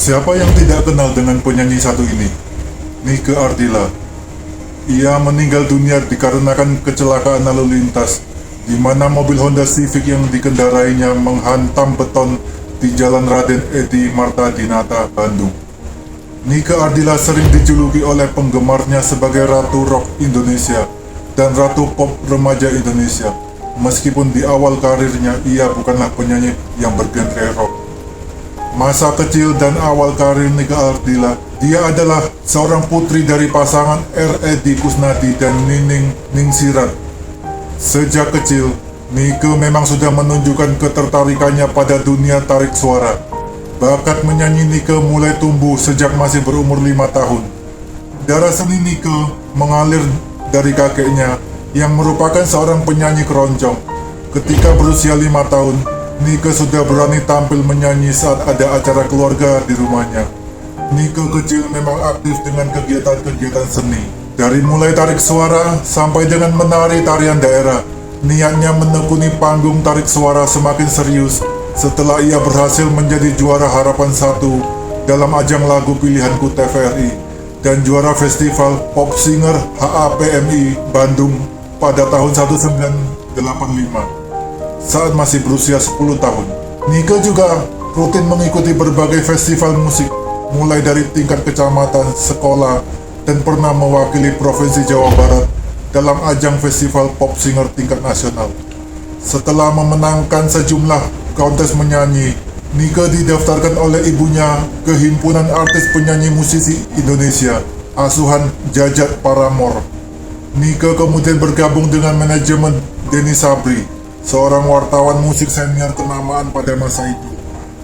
Siapa yang tidak kenal dengan penyanyi satu ini? Nike Ardilla. Ia meninggal dunia dikarenakan kecelakaan lalu lintas, di mana mobil Honda Civic yang dikendarainya menghantam beton di Jalan Raden Edi Marta Dinata, Bandung. Nike Ardilla sering dijuluki oleh penggemarnya sebagai Ratu Rock Indonesia dan Ratu Pop Remaja Indonesia. Meskipun di awal karirnya ia bukanlah penyanyi yang bergenre rock. Masa kecil dan awal karir Nike Ardilla, dia adalah seorang putri dari pasangan R. Edi Kusnadi dan Nining Ningsirat. Sejak kecil, Nike memang sudah menunjukkan ketertarikannya pada dunia tarik suara. Bakat menyanyi Nike mulai tumbuh sejak masih berumur 5 tahun. Darah seni Nike mengalir dari kakeknya yang merupakan seorang penyanyi keroncong. Ketika berusia 5 tahun, Nike sudah berani tampil menyanyi saat ada acara keluarga di rumahnya. Nike kecil memang aktif dengan kegiatan-kegiatan seni. Dari mulai tarik suara sampai dengan menari tarian daerah, niatnya menekuni panggung tarik suara semakin serius setelah ia berhasil menjadi juara Harapan 1 dalam ajang lagu pilihanku TVRI dan juara Festival Pop Singer HAPMI Bandung pada tahun 1985. Saat masih berusia 10 tahun, Nike juga rutin mengikuti berbagai festival musik, mulai dari tingkat kecamatan, sekolah, dan pernah mewakili Provinsi Jawa Barat dalam ajang festival pop singer tingkat nasional. Setelah memenangkan sejumlah kontes menyanyi, Nike didaftarkan oleh ibunya ke Himpunan Artis Penyanyi Musisi Indonesia, asuhan Jajat Paramore. Nike kemudian bergabung dengan manajemen Denny Sabri, seorang wartawan musik senior kenamaan pada masa itu.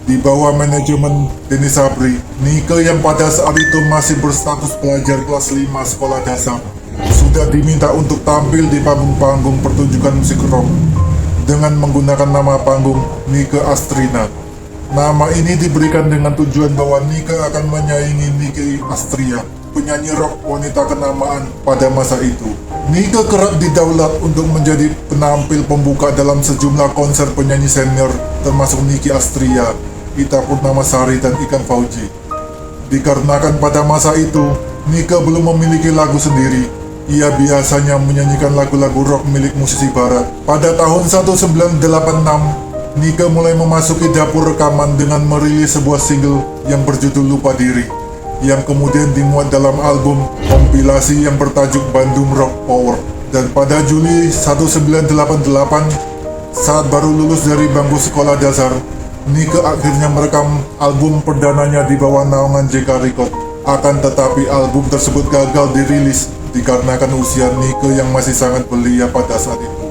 Di bawah manajemen Denny Sabri, Nike yang pada saat itu masih berstatus pelajar kelas 5 sekolah dasar sudah diminta untuk tampil di panggung-panggung pertunjukan musik rock dengan menggunakan nama panggung Nike Astrina. Nama ini diberikan dengan tujuan bahwa Nike akan menyaingi Nicky Astria, penyanyi rock wanita kenamaan pada masa itu. Nike kerap didaulat untuk menjadi penampil pembuka dalam sejumlah konser penyanyi senior termasuk Nicky Astria, Ita Purnamasari, dan Ikang Fauji. Dikarenakan pada masa itu, Nike belum memiliki lagu sendiri, ia biasanya menyanyikan lagu-lagu rock milik musisi barat. Pada tahun 1986, Nike mulai memasuki dapur rekaman dengan merilis sebuah single yang berjudul Lupa Diri, yang kemudian dimuat dalam album kompilasi yang bertajuk Bandung Rock Power. Dan pada Juli 1988, saat baru lulus dari bangku sekolah dasar, Nike akhirnya merekam album perdananya di bawah naungan JK Record. Akan tetapi album tersebut gagal dirilis dikarenakan usia Nike yang masih sangat belia pada saat itu.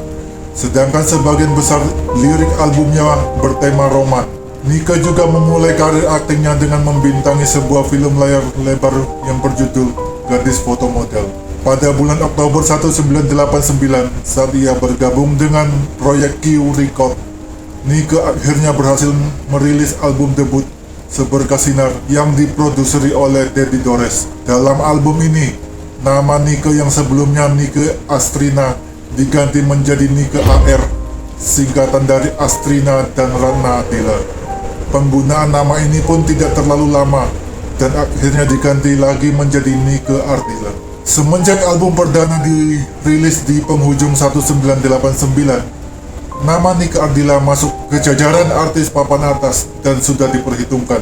Sedangkan sebagian besar lirik albumnya bertema roman. Nike juga memulai karir aktingnya dengan membintangi sebuah film layar lebar yang berjudul Gadis Foto Model. Pada bulan Oktober 1989, saat ia bergabung dengan proyek Q Record, Nike akhirnya berhasil merilis album debut Seberkas Sinar yang diproduseri oleh Dedi Dores. Dalam album ini, nama Nike yang sebelumnya Nike Astrina diganti menjadi Nike AR, singkatan dari Astrina dan Rana Ardilla. Penggunaan nama ini pun tidak terlalu lama dan akhirnya diganti lagi menjadi Nike Ardilla. Semenjak album perdana dirilis di penghujung 1989, nama Nike Ardilla masuk ke jajaran artis papan atas dan sudah diperhitungkan.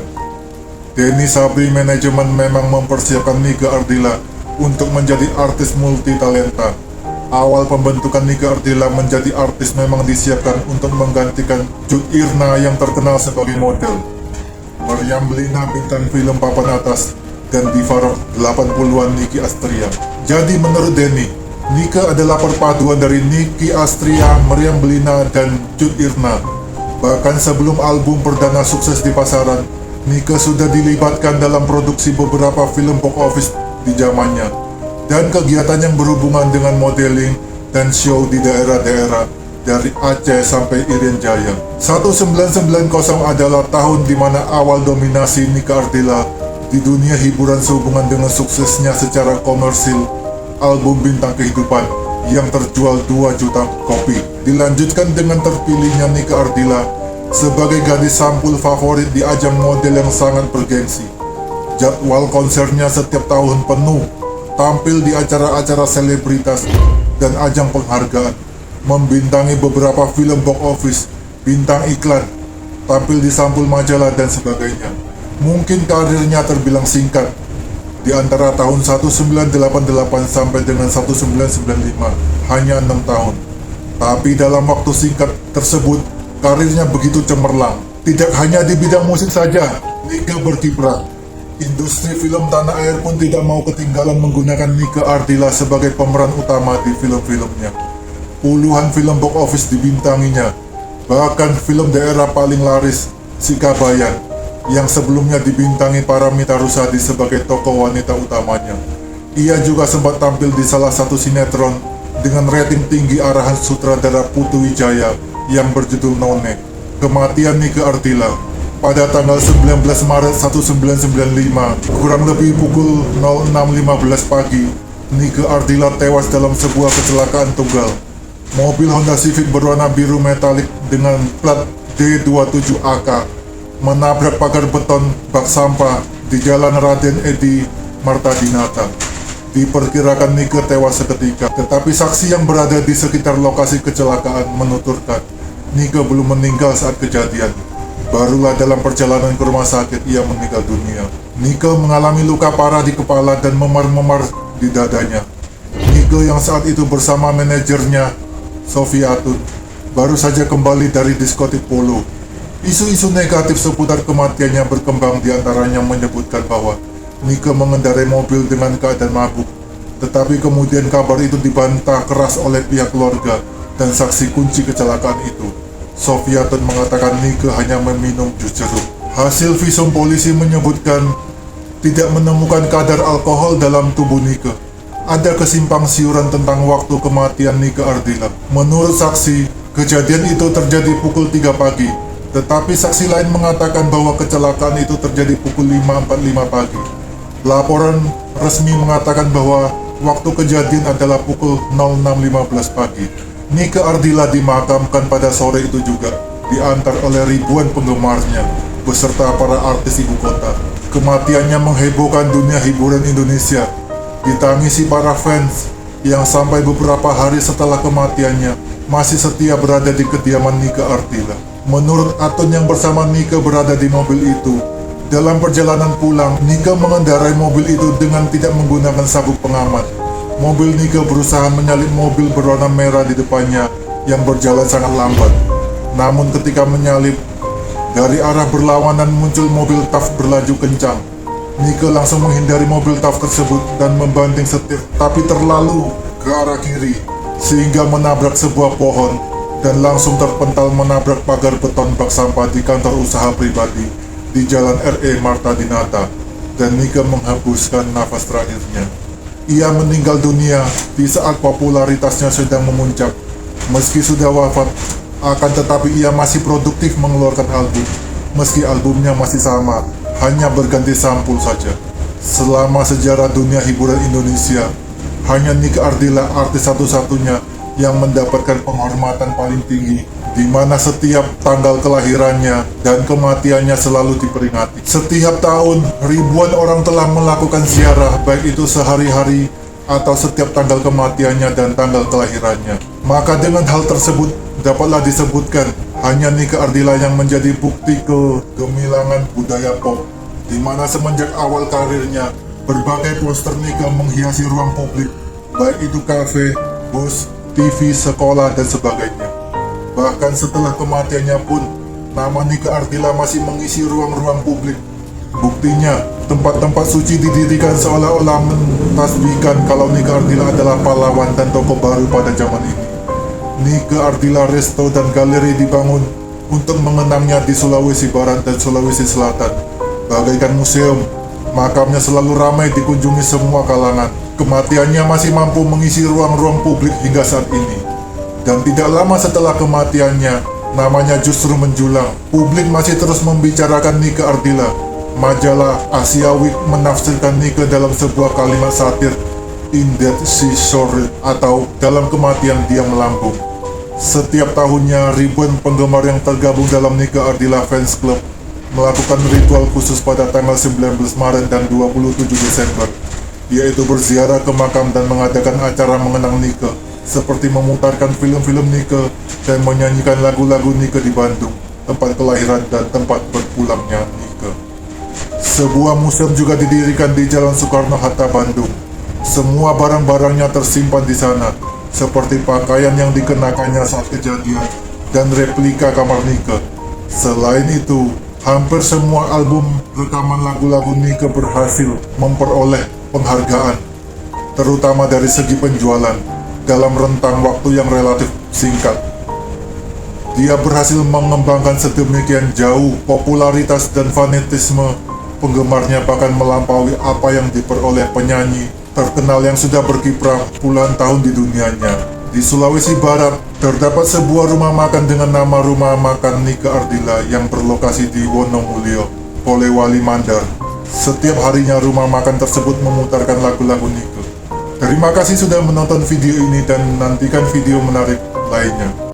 Denny Sabri manajemen memang mempersiapkan Nike Ardilla untuk menjadi artis multi talenta. Awal pembentukan Nike Ardilla menjadi artis memang disiapkan untuk menggantikan Cut Irna yang terkenal sebagai model, Meriam Bellina bintang film papan atas, dan diva rock 80-an Nicky Astria. Jadi menurut Denny, Nike adalah perpaduan dari Nicky Astria, Meriam Bellina, dan Cut Irna. Bahkan sebelum album perdana sukses di pasaran, Nike sudah dilibatkan dalam produksi beberapa film box office di zamannya, dan kegiatan yang berhubungan dengan modeling dan show di daerah-daerah dari Aceh sampai Irian Jaya. 1990 adalah tahun di mana awal dominasi Nike Ardilla di dunia hiburan sehubungan dengan suksesnya secara komersil album Bintang Kehidupan yang terjual 2 juta kopi. Dilanjutkan dengan terpilihnya Nike Ardilla sebagai gadis sampul favorit di ajang model yang sangat bergengsi. Jadwal konsernya setiap tahun penuh, tampil di acara-acara selebritas dan ajang penghargaan, membintangi beberapa film box office, bintang iklan, tampil di sampul majalah dan sebagainya. Mungkin karirnya terbilang singkat, di antara tahun 1988 sampai dengan 1995, hanya 6 tahun. Tapi dalam waktu singkat tersebut, karirnya begitu cemerlang. Tidak hanya di bidang musik saja, Nike berkiprah. Industri film tanah air pun tidak mau ketinggalan menggunakan Nike Ardilla sebagai pemeran utama di film-filmnya. Puluhan film box office dibintanginya, bahkan film daerah paling laris, Sikabayan, yang sebelumnya dibintangi Paramitha Rusady sebagai tokoh wanita utamanya. Ia juga sempat tampil di salah satu sinetron dengan rating tinggi arahan sutradara Putu Wijaya yang berjudul None. Kematian Nike Ardilla pada tanggal 19 Maret 1995, kurang lebih pukul 06.15 pagi, Nike Ardilla tewas dalam sebuah kecelakaan tunggal. Mobil Honda Civic berwarna biru metalik dengan plat D27AK menabrak pagar beton bak sampah di Jalan Raden Edi Martadinata. Diperkirakan Nike tewas seketika, tetapi saksi yang berada di sekitar lokasi kecelakaan menuturkan Nike belum meninggal saat kejadian. Barulah dalam perjalanan ke rumah sakit ia meninggal dunia. Nike mengalami luka parah di kepala dan memar-memar di dadanya. Nike yang saat itu bersama manajernya, Sofiatun, baru saja kembali dari diskotik polo. Isu-isu negatif seputar kematiannya berkembang, diantaranya menyebutkan bahwa Nike mengendarai mobil dengan keadaan mabuk. Tetapi kemudian kabar itu dibantah keras oleh pihak keluarga dan saksi kunci kecelakaan itu. Sofiatun mengatakan Nike hanya meminum jus jeruk. Hasil visum polisi menyebutkan tidak menemukan kadar alkohol dalam tubuh Nike. Ada kesimpang siuran tentang waktu kematian Nike Ardilla. Menurut saksi, kejadian itu terjadi pukul 3 pagi. Tetapi saksi lain mengatakan bahwa kecelakaan itu terjadi pukul 5.45 pagi. Laporan resmi mengatakan bahwa waktu kejadian adalah pukul 06.15 pagi. Nike Ardilla dimakamkan pada sore itu juga, diantar oleh ribuan penggemarnya, beserta para artis ibu kota. Kematiannya menghebohkan dunia hiburan Indonesia, ditangisi para fans yang sampai beberapa hari setelah kematiannya masih setia berada di kediaman Nike Ardilla. Menurut Atun yang bersama Nike berada di mobil itu, dalam perjalanan pulang, Nike mengendarai mobil itu dengan tidak menggunakan sabuk pengaman. Mobil Nike berusaha menyalip mobil berwarna merah di depannya yang berjalan sangat lambat. Namun ketika menyalip, dari arah berlawanan muncul mobil TAF berlaju kencang. Nike langsung menghindari mobil TAF tersebut dan membanting setir, tapi terlalu ke arah kiri, sehingga menabrak sebuah pohon dan langsung terpental menabrak pagar beton bak sampah di kantor usaha pribadi di Jalan R.E. Martadinata, dan Nike menghembuskan nafas terakhirnya. Ia meninggal dunia di saat popularitasnya sedang memuncak. Meski sudah wafat, akan tetapi ia masih produktif mengeluarkan album. Meski albumnya masih sama, hanya berganti sampul saja. Selama sejarah dunia hiburan Indonesia, hanya Nike Ardilla artis satu-satunya yang mendapatkan penghormatan paling tinggi, di mana setiap tanggal kelahirannya dan kematiannya selalu diperingati. Setiap tahun, ribuan orang telah melakukan ziarah, baik itu sehari-hari atau setiap tanggal kematiannya dan tanggal kelahirannya. Maka dengan hal tersebut, dapatlah disebutkan hanya Nike Ardilla yang menjadi bukti kegemilangan budaya pop, di mana semenjak awal karirnya, berbagai poster Nike menghiasi ruang publik, baik itu kafe, bus, TV, sekolah, dan sebagainya. Bahkan setelah kematiannya pun, nama Nike Ardilla masih mengisi ruang-ruang publik. Buktinya, tempat-tempat suci didirikan seolah-olah mentasbihkan kalau Nike Ardilla adalah pahlawan dan tokoh baru pada zaman ini. Nike Ardilla Resto dan Galeri dibangun untuk mengenangnya di Sulawesi Barat dan Sulawesi Selatan. Bagaikan museum, makamnya selalu ramai dikunjungi semua kalangan. Kematiannya masih mampu mengisi ruang-ruang publik hingga saat ini. Dan tidak lama setelah kematiannya, namanya justru menjulang. Publik masih terus membicarakan Nike Ardilla. Majalah Asia Week menafsirkan Nike dalam sebuah kalimat satir, "In that she soared," atau dalam kematian dia melambung. Setiap tahunnya ribuan penggemar yang tergabung dalam Nike Ardilla Fans Club melakukan ritual khusus pada tanggal 19 Maret dan 27 Desember, yaitu berziarah ke makam dan mengadakan acara mengenang Nike, seperti memutarkan film-film Nike dan menyanyikan lagu-lagu Nike di Bandung, tempat kelahiran dan tempat berpulangnya Nike. Sebuah museum juga didirikan di Jalan Soekarno-Hatta, Bandung. Semua barang-barangnya tersimpan di sana, seperti pakaian yang dikenakannya saat kejadian dan replika kamar Nike. Selain itu, hampir semua album rekaman lagu-lagu Nike berhasil memperoleh penghargaan, terutama dari segi penjualan, dalam rentang waktu yang relatif singkat. Dia berhasil mengembangkan sedemikian jauh popularitas dan fanatisme penggemarnya bahkan melampaui apa yang diperoleh penyanyi terkenal yang sudah berkiprah puluhan tahun di dunianya. Di Sulawesi Barat, terdapat sebuah rumah makan dengan nama Rumah Makan Nike Ardila yang berlokasi di Wonomulyo, Polewali Mandar. Setiap harinya rumah makan tersebut memutarkan lagu-lagu Nike. Terima kasih sudah menonton video ini dan nantikan video menarik lainnya.